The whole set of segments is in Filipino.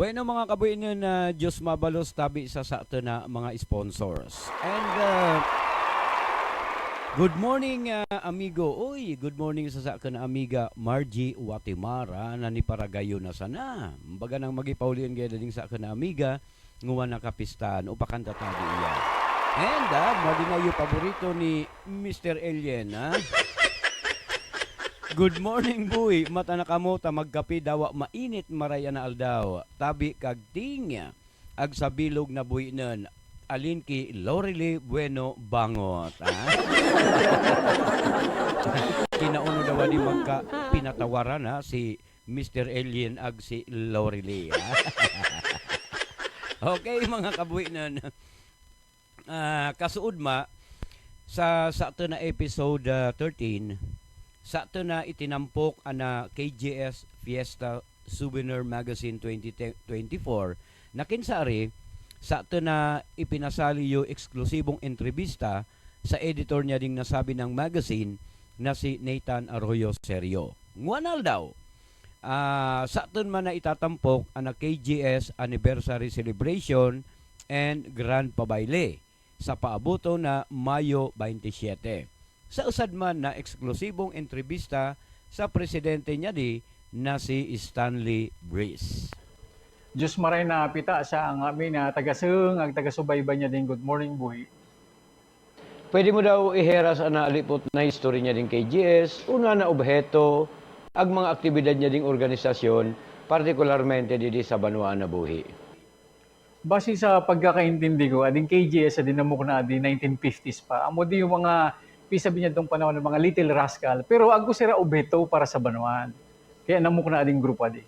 Bueno mga kabuinin na Diyos mabalos tabi sa ato na mga sponsors. And good morning amigo. Uy, good morning sa akin na amiga Margie Watimara na ni Paragayo na sana. Baga nang magipaulian gaya din sa akin na amiga nguwan na kapistan o pakanta tabi iya. And madinayo paborito ni Mr. Alien ha. Good morning, boy. Mata na kamo ta magkape dawa mainit maraya na aldaw. Tabi kag ting ag sa bilog na buhi nun. Alin ki Lorely Bueno Bangot. Kinauno daw ni magka pinatawaran si Mr. Alien ag si Lorely. Okay, mga kabuhi nun. Kasuod ma sa ato na episode 13 sa ito na itinampok ana KJS Fiesta Souvenir Magazine 2024 na kinsari sa ito na ipinasali yung eksklusibong entrevista sa editor niya ding nasabi ng magazine na si Nathan Arroyo Serio. Nguanal daw, sa ito man na itatampok ana KJS Anniversary Celebration and Grand Pabayle sa paabuto na Mayo 27. Sa usad man na eksklusibong entrevista sa presidente niya na si Stanley Breeze. Diyos maray na pita sa ang amin na tagasung ang tagasubaybay niya din good morning buhi. Pwede mo daw iheras na alipot na history niya din kay GS, una na obheto, ag mga aktibidad niya ding organisasyon, partikularmente didi sa Banwa na buhi. Base sa pagkakaintindi ko, ading KGS adin namok na adin 1950s pa. Amo di yung mga pisabi niya itong panahon ng mga Little Rascal. Pero ako sira obheto para sa Banuan. Kaya namuk na ading grupo adi.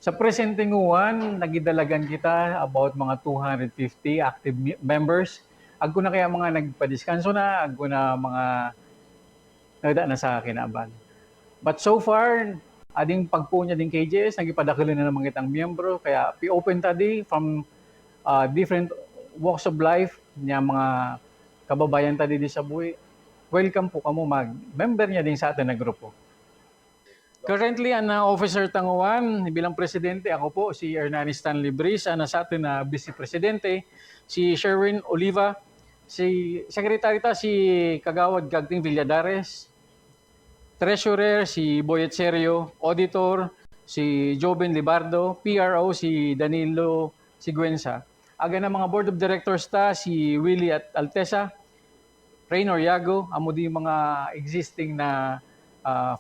Sa presente nguwan, nagidalagan kita about mga 250 active members. Agko na kaya mga nagpadiskanso na, agko na mga nagda na sa kinaban. But so far, ading pagpo niya din KJS, nagipadakilin na naman kitang miyembro. Kaya open tadi from different walks of life niya mga kababayan tadi di sa buhay. Welcome po kamo mag-member niya din sa atin na grupo. Currently, ang officer tanguan bilang presidente, ako po si Hernani Stanley Breeze, sa atin na vice presidente, si Sherwin Oliva, si secretary ta si Kagawad Gagting Villadares, treasurer si Boyet Serio, auditor si Joven Libardo, PRO si Danilo Siguenza. Aga na mga board of directors ta si Willie at Altesa, Raynor Yago, amo di mga existing na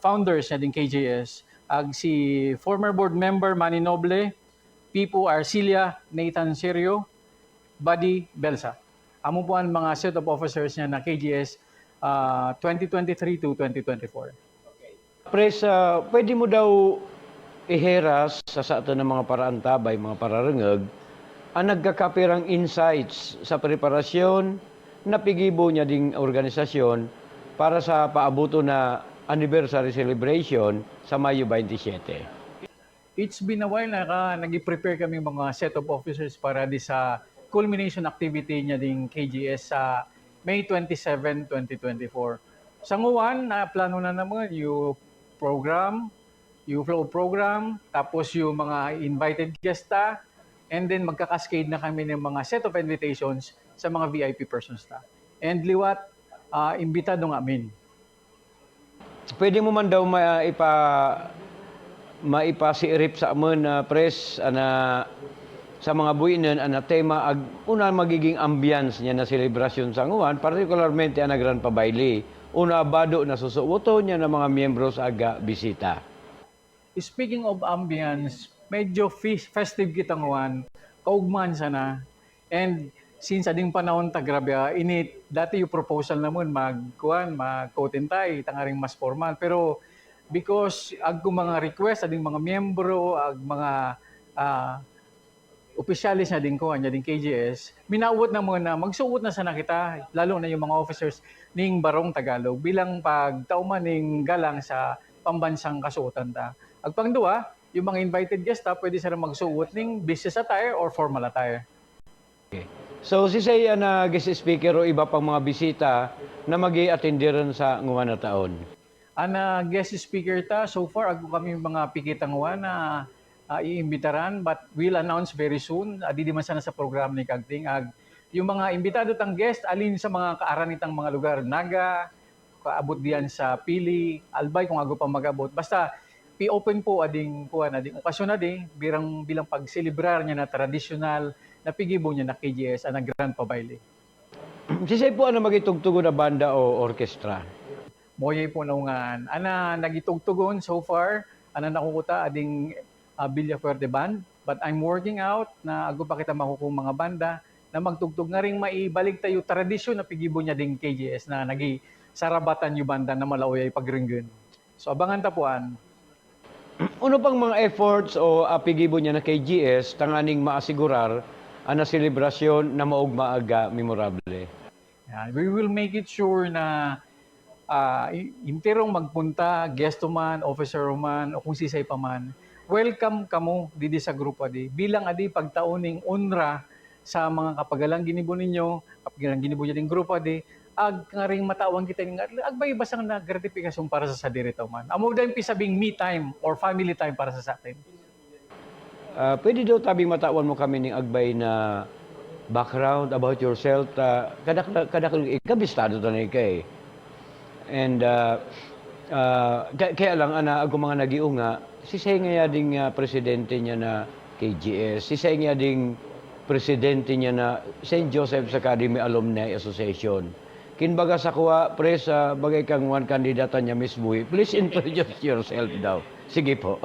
founders na din KJS. Ag si former board member Manny Noble, Pipo Arcilia, Nathan Serio, Buddy Belsa. Amo po ang mga set of officers niya na KJS 2023 to 2024. Pres, pwede mo daw iheras sa ato ng mga paraantabay, mga pararangag, ang nagkakapirang insights sa preparasyon napigibo niya ding organisasyon para sa paabuto na anniversary celebration sa Mayo 27. It's been a while na nag-prepare kami mga set of officers para di sa culmination activity niya ding KGS sa May 27, 2024. Sa nguwan, na plano na naman yung program, yung flow program, tapos yung mga invited guesta, and then magkakascade na kami ng mga set of invitations sa mga VIP persons ta. And liwat, imbitado ng amin. Pwede mo man daw maipasirip sa amon na press sa mga buinan na tema una magiging ambience niya na selebrasyon sa nguwan, particularmente ang Grand Pabayle. Una bado na susuoto niya ng mga miyembro sa aga bisita. Speaking of ambience, medyo festive kita nguwan, kaugman sana. And since ading panahon ta grabe init, dati yung proposal naman mag-coat and tie, tangaring mas formal. Pero because ag mga request ading mga miyembro, ag mga opisyalis na din ko, anya din KJS, minawot na muna, magsuot na sana kita, lalo na yung mga officers ning Barong Tagalog, bilang pagtauman ning galang sa pambansang kasuotan ta. Ag pangduwa, yung mga invited guest pwede sila magsuot ning business attire or formal attire. Okay. So si Saya na guest speaker o iba pang mga bisita na mag-i-attenderan sa nguwan na taon. Ana guest speaker ta, so far ako kami mga pikitangwa na iimbitaran, but we'll announce very soon. Adi di man sana sa program ni Kagting. Yung mga imbitado tang guest, alin sa mga kaaranitang mga lugar, Naga, kaabot diyan sa Pili, Albay kung ago pa magabot. Basta pi-open po ading okasyon na di bilang pag-celebrar niya na traditional na pigibo niya na KGS ang Grand Pabaili. Sisay po ano magitugtugon na banda o orkestra? Moyay po naungan. Ana nagitugtugon so far, ana nakukuta ading Villafuerte Band, but I'm working out na ago pa kita makukung mga banda na magtugtog nga ring maibalik tayo tradisyon na pigibo niya ding KGS na nagi sarabatan yung banda na malaoy ay pagringgan. So abangan tapuan. Ano pang mga efforts o pigibo niya na KGS tanganing maasigurar ang selebrasyon na maog maaga memorable? Yan. We will make it sure na interong magpunta, guest man, officer man, o kung sisay pa man, welcome kamo didi sa grupo adi. Bilang adi pagtauning unra sa mga kapagalang ginibo ninyo, kapagalang ginibo niya ding grupo adi, ag nga ring matawang kita nga agbay basang na gratifikasyon para sa dirito man. Amo dahil pisabing me time or family time para sa atin. Pwede daw tabing matawan mo kami ng agbay na background about yourself. Kadakal ikabistado to na ikay. And kaya lang ana ako mga nagiunga, si say nga ding presidente niya na KGS, si say nga ding presidente niya na St. Joseph's Academy Alumni Association. Kinbaga sa kuha, pres, bagay kang one kandidata niya, Miss Bui. Please introduce yourself daw. Sige po.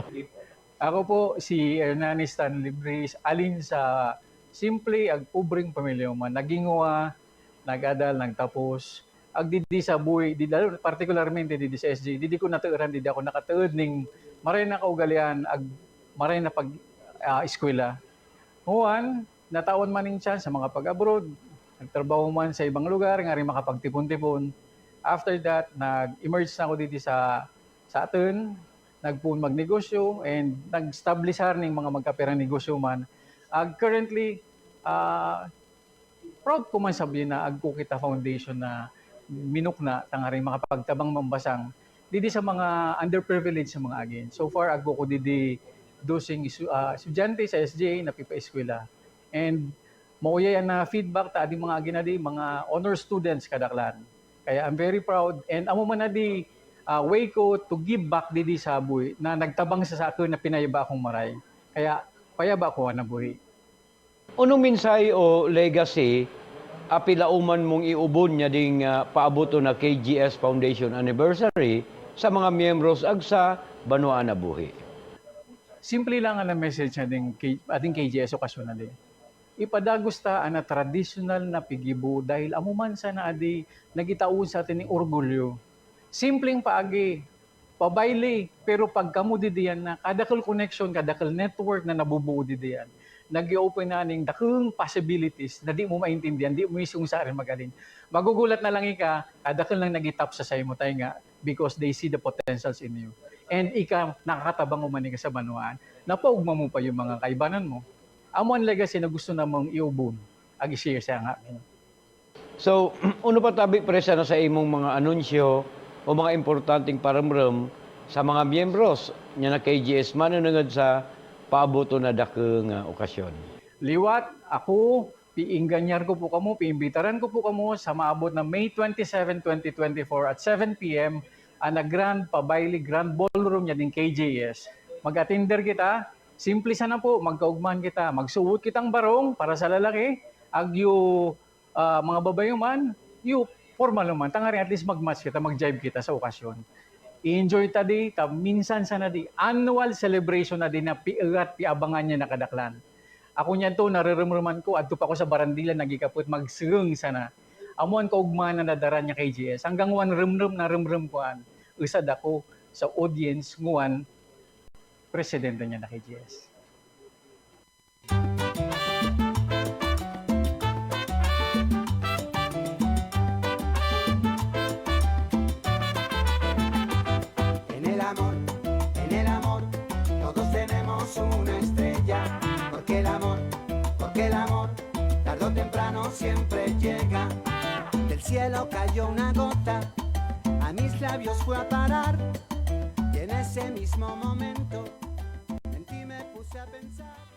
Ako po si Hernani Stanley Brice, alin sa simple ag ubring pamilya man. Naginguwa, nag-adal, nagtapos. Ag didi sa buhay, particularmente didi sa SJ, didi ko natuuran, didi ako nakatuod ning maray na kaugalian, ag maray na pag-eskwela. Huwan, natawan man ning chance sa mga pag-abroad, nagtrabaho man sa ibang lugar, nga rin makapagtipon-tipon. After that, nag-emerge na ako dito sa atin, nagpun magnegosyo, and nag-establishar ning mga magkaperang negosyo man. Currently, proud ko man sabihin na Agkukita Foundation na minukna, tangaring makapagtabang mambasang, didi sa mga underprivileged sa mga agin. So far, agko ko didi dosing estudyante sa SJ na pipa-eskwela. And mauyay na feedback ta ading mga ginadi, mga honor students kadaklan. Kaya I'm very proud and amo man adi way ko to give back didi sa buhi na nagtabang sa akin na pinayaba akong maray. Kaya payaba ko na buhi. Unong minsay o legacy apilauman mong iubon niya ding paaboto na KGS Foundation Anniversary sa mga miyembros agsa Banwa na buhi? Simple lang ang message na ating KGS okasyon na din. Ipadagos ta na traditional na pigibo dahil amuman sa na adi nagitaon sa atin ng orgulyo. Simpleng paagi, pabayli, pero pagkamu didiyan na kadakal connection, kadakal network na nabubuo didiyan, nag-i-open na ning dakong possibilities na di mo maintindihan, di mo isung sa rin magaling. Magugulat na lang ika, kadakal lang nagitap sa sayo mo tayo nga because they see the potentials in you. And ika, nakakatabang umani ka sa Banwaan, napaugma mo pa yung mga kaibanan mo. Amo ang legacy na gusto namang iubon, ag-share sa nga. So, uno pa tabi presa na sa imong mga anunsyo o mga importanteng paramram sa mga miyembros niya na KGS manunungod sa paaboto na dakeng okasyon. Liwat, ako, piingganyar ko po kamo, piimbitaran ko po kamo sa maabot na May 27, 2024 at 7 p.m. ang Grand Pabaili Grand Ballroom niya ng KJS. Mag-attender kita, simple sana po, magkaugman kita, magsuot kitang barong para sa lalaki, agyo mga babayo man, yung formal naman, tangari at least mag-match kita, mag-jive kita sa okasyon. I-enjoy ta di, minsan sana di, annual celebration na di na piagat, piabangan niya nakadaklan. Ako niyan to, narirumruman ko, adto pa ako sa barandila, nagikapot, magsirung sana. Amuan ko ugman na nadara niya kay GS. Hanggang one rumrum na rumrum ko an. Usad ako sa audience nguan, presidente niya na kay GS. En el amor, todos tenemos una estrella. Porque el amor, tarde o temprano siempre llega. Del cielo cayó una gota, a mis labios fue a parar. Y en ese mismo momento, en ti me puse. puse a pensar.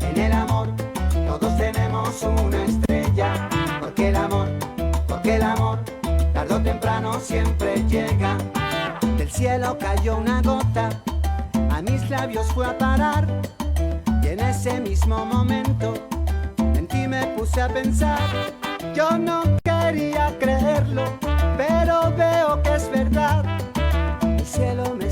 En el amor, todos tenemos una estrella. Porque el amor, tarde o temprano siempre llega. Del cielo cayó una gota, a mis labios fue a parar. Y en ese mismo momento, en ti me puse a pensar. Yo no quería creerlo, pero veo que es verdad. El cielo me